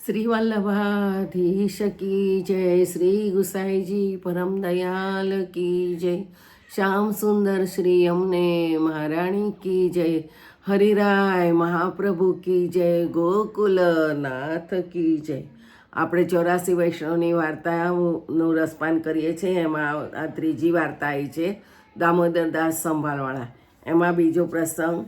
શ્રી વલ્લભાધીશ કી જય, શ્રી ગુસાઈજી પરમ દયાલ કી જય, શ્યામ સુંદર શ્રી અમને મહારાણી કી જય, હરિરાય મહાપ્રભુ કી જય, ગોકુલનાથ કી જય. આપણે 84 વૈષ્ણવની વાર્તાનું રસપાન કરીએ છીએ. એમાં આ ત્રીજી વાર્તા આવી છે, દામોદરદાસ સંભાળવાળા. એમાં બીજો પ્રસંગ,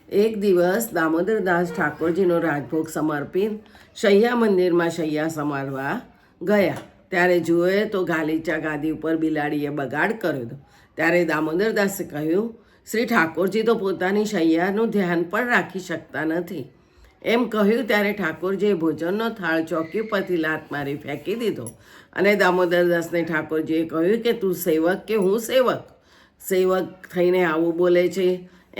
એક દિવસ દામોદરદાસ ઠાકોરજીનો રાજભોગ સમર્પિત શૈયા મંદિરમાં શૈયા સમારવા ગયા. ત્યારે જુએ તો ગાલીચા ગાદી ઉપર બિલાડીએ બગાડ કર્યો હતો. ત્યારે દામોદરદાસે કહ્યું, શ્રી ઠાકોરજી તો પોતાની શૈયાનું ધ્યાન પણ રાખી શકતા નથી. એમ કહ્યું ત્યારે ઠાકોરજીએ ભોજનનો થાળ ચોકી પરથી લાત મારી ફેંકી દીધો. અને દામોદરદાસને ઠાકોરજીએ કહ્યું કે તું સેવક કે હું સેવક? સેવક થઈને આવું બોલે છે?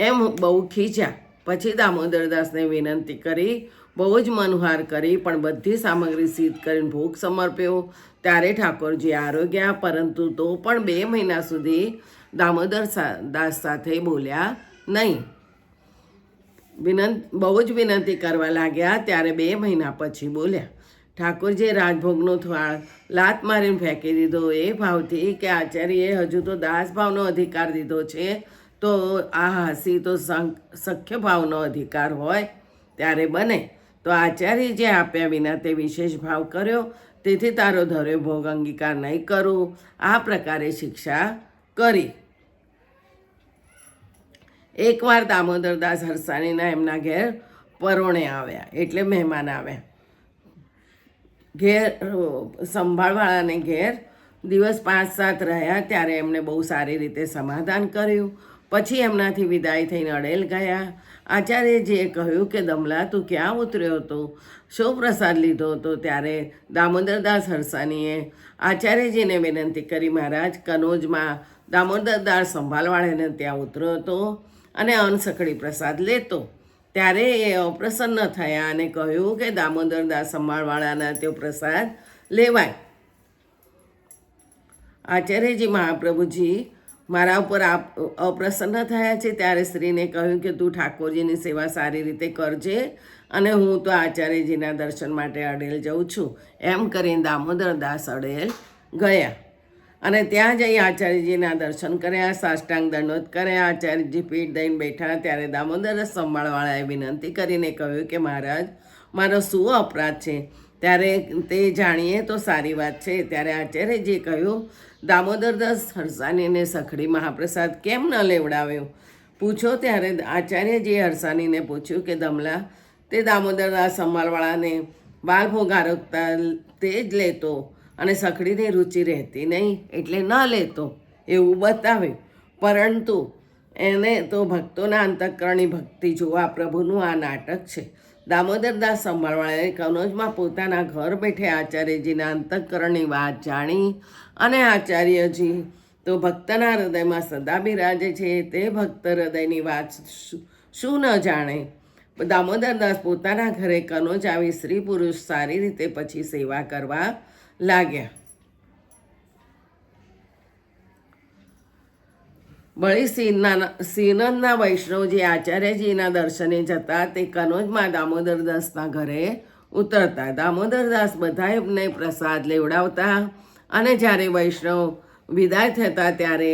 એમ બહુ ખીચ્યા. પછી દામોદરદાસને વિનંતી કરી, બહુ જ મનહાર કરી, પણ બધી સામગ્રી સિદ્ધ કરીને ભોગ સમર્પ્યો. ત્યારે ઠાકોરજી આરોગ્યા, પરંતુ તો પણ 2 મહિના સુધી દામોદરદાસ સાથે બોલ્યા નહીં. બહુ જ વિનંતી કરવા લાગ્યા. ત્યારે 2 મહિના પછી બોલ્યા. ઠાકોરજીએ રાજભોગનો થાળ લાત મારીને ફેંકી દીધો, એ ભાવથી કે આચાર્યએ હજુ તો દાસ ભાવનો અધિકાર દીધો છે, તો આ હાસી તો સખ્ય ભાવનો અધિકાર હોય ત્યારે બને. તો આચાર્ય જે આપ્યા વિના તે વિશેષ ભાવ કર્યો, તેથી તારો ધર્યો ભોગ અંગીકાર નહીં કરું. આ પ્રકારે શિક્ષા કરી. એકવાર દામોદરદાસ હરસાણીના એમના ઘેર પરોણે આવ્યા, એટલે મહેમાન આવ્યા. ઘેર સંભાળવાળાને ઘેર દિવસ 5-7 રહ્યા. ત્યારે એમણે બહુ સારી રીતે સમાધાન કર્યું. પછી એમનાથી વિદાય થઈને અડેલ ગયા. આચાર્યજીએ કહ્યું કે દમલા, તું ક્યાં ઉતર્યો હતો? શો પ્રસાદ લીધો હતો? ત્યારે દામોદરદાસ હરસાણીએ આચાર્યજીને વિનંતી કરી, મહારાજ, કનોજમાં દામોદરદાસ સંભાળવાળાને ત્યાં ઉતર્યો હતો અને અનસકડી પ્રસાદ લેતો. ત્યારે એ અપ્રસન્ન થયા અને કહ્યું કે દામોદરદાસ સંભાળવાળાના તે પ્રસાદ લેવાય. આચાર્યજી મહાપ્રભુજી મારા ઉપર અપ્રસન્ન થયા છે. ત્યારે સ્ત્રીને કહ્યું કે તું ઠાકોરજીની સેવા સારી રીતે કરજે, અને હું તો આચાર્યજીના દર્શન માટે અડેલ જઉં છું. એમ કરીને દામોદરદાસ અડેલ ગયા અને ત્યાં જઈ આચાર્યજીના દર્શન કર્યા, સાષ્ટાંગ દંડવત કર્યા. આચાર્યજી પીઠ દઈને બેઠા. ત્યારે દામોદરદાસ સંભાળવાળાએ વિનંતી કરીને કહ્યું કે મહારાજ, મારો શું અપરાધ છે? ત્યારે તે જાણીએ તો સારી વાત છે. ત્યારે આચાર્યજીએ કહ્યું, દામોદરદાસ હરસાણીને સખડી મહાપ્રસાદ કેમ ન લેવડાવ્યો? પૂછો. ત્યારે આચાર્યજીએ હરસાણીને પૂછ્યું કે દમલા, તે દામોદરદાસ સંભાળવાળાને બાલભોગ આરોગતા તે જ લેતો અને સખડીની રુચિ રહેતી નહીં એટલે ન લેતો એવું બતાવ્યું. પરંતુ એને તો ભક્તોના અંતઃકરણની ભક્તિ જોવા પ્રભુનું આ નાટક છે. દામોદરદાસ સંભાળવાળાએ કનોજમાં પોતાના ઘર બેઠે આચાર્યજીના અંતઃકરણની વાત જાણી, અને આચાર્યજી તો ભક્તના હૃદયમાં સદા બિરાજે છે, તે ભક્ત હૃદયની વાત શું ન જાણે? દામોદરદાસ પોતાના ઘરે કનોજ આવી સ્ત્રી પુરુષ સારી રીતે પછી સેવા કરવા લાગ્યા. વળી શ્રીનંદના વૈષ્ણવજી આચાર્યજીના દર્શને જતા તે કનોજમાં દામોદરદાસના ઘરે ઉતરતા. દામોદરદાસ બધાને પ્રસાદ લેવડાવતા, અને જ્યારે વૈષ્ણવ વિદાય થતા ત્યારે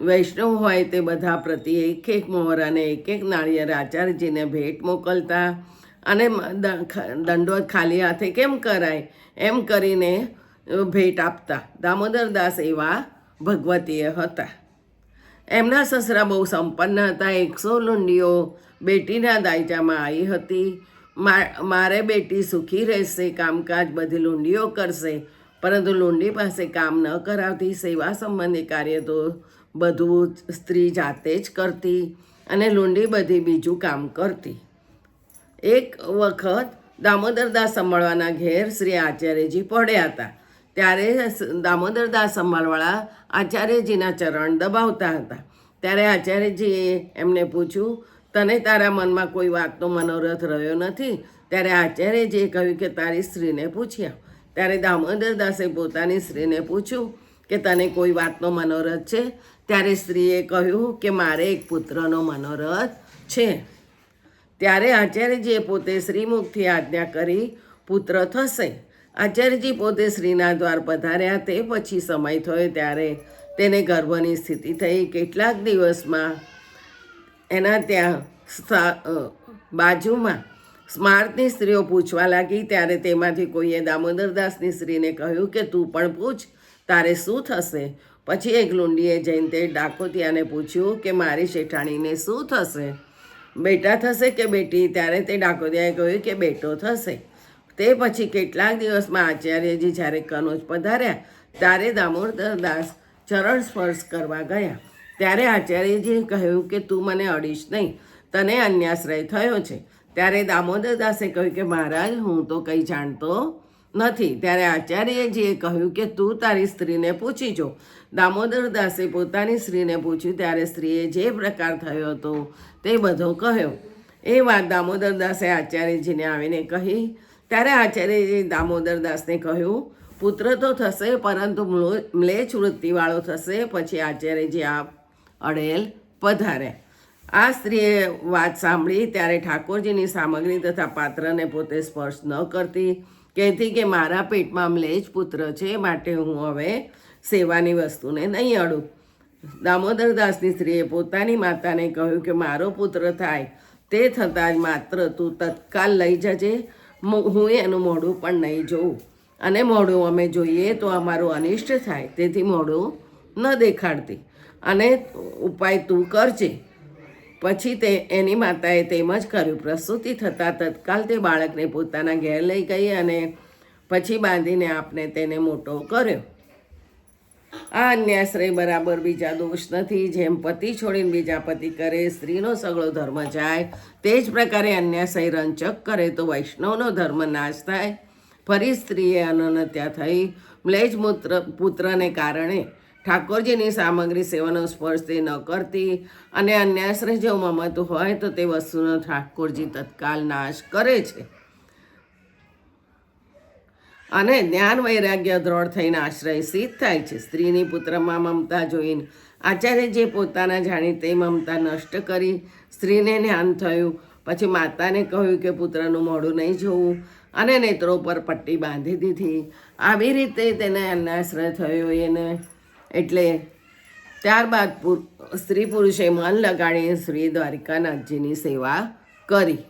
વૈષ્ણવ હોય તે બધા પ્રતિ 1-1 મોહર અને 1-1 નાળિયેર આચાર્યજીને ભેટ મોકલતા, અને દંડવત ખાલી હાથે કેમ કરાય એમ કરીને ભેટ આપતા. દામોદરદાસ એવા ભગવતીય હતા. એમના સસરા બહુ સંપન્ન હતા. 100 લુંડીઓ બેટીના દાયજામાં આવી હતી. મારે બેટી સુખી રહેશે, કામકાજ બધી લુંડીઓ કરશે, પરંતુ લુંડી પાસે કામ ન કરાવતી. સેવા સંબંધી કાર્ય તો બધું સ્ત્રી જાતે જ કરતી, અને લુંડી બધી બીજું કામ કરતી. એક વખત દામોદરદાસ સંભાળવાના ઘેર શ્રી આચાર્યજી પડ્યા હતા. ત્યારે દામોદરદાસ સંભાળવાળા આચાર્યજીના ચરણ દબાવતા હતા. ત્યારે આચાર્યજીએ એમને પૂછ્યું, તને તારા મનમાં કોઈ વાતનો મનોરથ રહ્યો નથી? ત્યારે આચાર્યજીએ કહ્યું કે તારી સ્ત્રીને પૂછ્યા. ત્યારે દામોદરદાસે પોતાની સ્ત્રીને પૂછ્યું કે તને કોઈ વાતનો મનોરથ છે? ત્યારે સ્ત્રીએ કહ્યું કે મારે એક પુત્રનો મનોરથ છે. ત્યારે આચાર્યજીએ પોતે શ્રીમુખથી આજ્ઞા કરી પુત્ર થશે. આચાર્યજી પોતે શ્રીના દ્વાર પધાર્યા. તે પછી સમય થયો ત્યારે તેને ગર્ભની સ્થિતિ થઈ. કેટલાક દિવસમાં એના ત્યાં બાજુમાં સ્માર્તની સ્ત્રીઓ પૂછવા લાગી. ત્યારે તેમાંથી કોઈએ દામોદરદાસની સ્ત્રીને કહ્યું કે તું પણ પૂછ, તારે શું થશે? પછી એક લુંડીએ જઈને તે ડાકોતિયાને પૂછ્યું કે મારી શેઠાણીને શું થશે, બેટા થશે કે બેટી? ત્યારે તે ડાકોતિયાએ કહ્યું કે બેટો થશે. તે પછી કેટલાક દિવસમાં આચાર્યજી જ્યારે કનોજ પધાર્યા ત્યારે દામોદરદાસ ચરણ સ્પર્શ કરવા ગયા. ત્યારે આચાર્યજીએ કહ્યું કે તું મને અડીશ નહીં, તને અન્યાશ્રય થયો છે. ત્યારે દામોદરદાસે કહ્યું કે મહારાજ, હું તો કંઈ જાણતો નથી. ત્યારે આચાર્યજીએ કહ્યું કે તું તારી સ્ત્રીને પૂછી જો. દામોદરદાસે પોતાની સ્ત્રીને પૂછ્યું ત્યારે સ્ત્રીએ જે પ્રકાર થયો હતો તે બધો કહ્યો. એ વાત દામોદરદાસે આચાર્યજીને આવીને કહી. ત્યારે આચાર્યજીએ દામોદરદાસને કહ્યું, પુત્ર તો થશે પરંતુ મ્લેચ્છ વૃત્તિવાળો થશે. પછી આચાર્યજી આ અડેલ પધાર્યા. આ સ્ત્રીએ વાત સાંભળી ત્યારે ઠાકોરજીની સામગ્રી તથા પાત્રને પોતે સ્પર્શ ન કરતી, કહેતી કે મારા પેટમાં મ્લેચ્છ પુત્ર છે, માટે હું હવે સેવાની વસ્તુને નહીં અડું. દામોદરદાસની સ્ત્રીએ પોતાની માતાને કહ્યું કે મારો પુત્ર થાય તે થતાં જ માત્ર તું તત્કાલ લઈ જજે, હું એનું મોઢું પણ નહીં જોઉં, અને મોઢું અમે જોઈએ તો અમારું અનિષ્ટ થાય, તેથી મોઢું ન દેખાડતી, અને ઉપાય તું કરજે. પછી એની માતાએ તેમ જ કર્યું. પ્રસૂતિ થતાં તત્કાલ તે બાળકને પોતાના ઘેર લઈ ગઈ અને પછી બાંધીને આપને તેને મોટો કર્યો. આ અન્યાશ્રય બરાબર બીજા દોષ નથી. જેમ પતિ છોડીને બીજા પતિ કરે સ્ત્રીનો સગળો ધર્મ જાય, તે જ પ્રકારે અન્યાશ્રય રંચક કરે તો વૈષ્ણવનો ધર્મ નાશ થાય. ફરી સ્ત્રીએ અનન્યતા થઈ. મ્લેચ્છ પુત્રને કારણે ઠાકોરજીની સામગ્રી સેવાનો સ્પર્શ તે ન કરતી, અને અન્યાશ્રય જો મમતું હોય તો તે વસ્તુનો ઠાકોરજી તત્કાલ નાશ કરે છે. અને જ્ઞાન વૈરાગ્ય દ્રઢ થઈને આશ્રય સિદ્ધ થાય છે. સ્ત્રીની પુત્રમાં મમતા જોઈને આચાર્યજીએ પોતાના જાણી તે મમતા નષ્ટ કરી. સ્ત્રીને જ્ઞાન થયું. પછી માતાને કહ્યું કે પુત્રનું મોઢું નહીં જોવું, અને નેત્રો પર પટ્ટી બાંધી દીધી. આવી રીતે તેને અન્યાશ્રય થયો એને. એટલે ત્યારબાદ સ્ત્રી પુરુષે મન લગાડીને શ્રી દ્વારિકાનાથજીની સેવા કરી.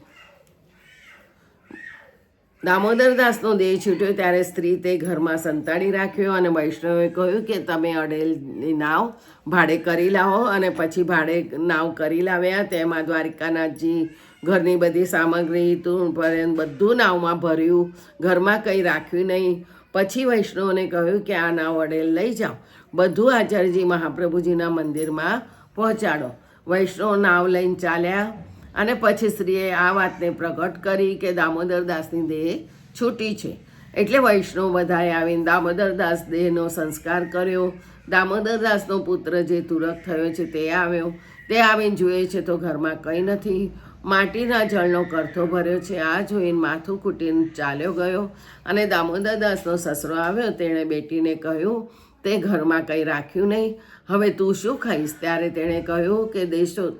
દામોદરદાસનો દેહ છૂટ્યો ત્યારે સ્ત્રી તે ઘરમાં સંતાડી રાખ્યો, અને વૈષ્ણવે કહ્યું કે તમે અડેલની નાવ ભાડે કરી લાવો. અને પછી ભાડે નાવ કરી લાવ્યા. તેમાં દ્વારિકાનાથજી ઘરની બધી સામગ્રી તું બધું નાવમાં ભર્યું, ઘરમાં કંઈ રાખ્યું નહીં. પછી વૈષ્ણવને કહ્યું કે આ નાવ અડેલ લઈ જાઓ, બધું આચાર્યજી મહાપ્રભુજીના મંદિરમાં પહોંચાડો. વૈષ્ણવ નાવ લઈને ચાલ્યા. અને પછી સ્ત્રીએ આ વાતને પ્રગટ કરી કે દામોદરદાસની દેહ છૂટી છે. એટલે વૈષ્ણવ બધાએ આવીને દામોદરદાસ દેહનો સંસ્કાર કર્યો. દામોદરદાસનો પુત્ર જે તુરક થયો છે તે આવ્યો. તે આવીને જુએ છે તો ઘરમાં કંઈ નથી. માટીના જળનો કરથો ભર્યો છે. આ જોઈને માથું કૂટીને ચાલ્યો ગયો. અને દામોદરદાસનો સસરો આવ્યો. તેણે બેટીને કહ્યું તે ઘરમાં કંઈ રાખ્યું નહીં, હવે તું શું ખાઈશ? ત્યારે તેણે કહ્યું કે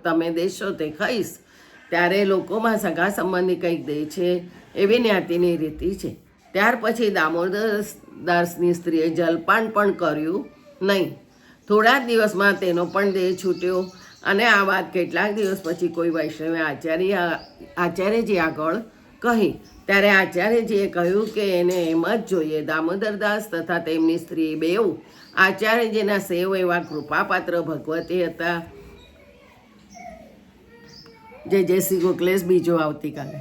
તમે દેશો તે ખાઈશ. ત્યારે લોકોમાં સગા સંબંધી કંઈક દે છે એવી જ્ઞાતિની રીતિ છે. ત્યાર પછી દામોદરદાસની સ્ત્રીએ જલપાન પણ કર્યું નહીં. થોડા જ દિવસમાં તેનો પણ દેહ છૂટ્યો. અને આ વાત કેટલાક દિવસ પછી કોઈ વૈષ્ણવે આચાર્યજી આગળ કહી. ત્યારે આચાર્યજીએ કહ્યું કે એને એમ જ જોઈએ. દામોદરદાસ તથા તેમની સ્ત્રી બેઉ આચાર્યજીના સેવ એવા કૃપાપાત્ર ભગવતી હતા. જય શ્રી ગોખલેશ. બીજો આવતીકાલે.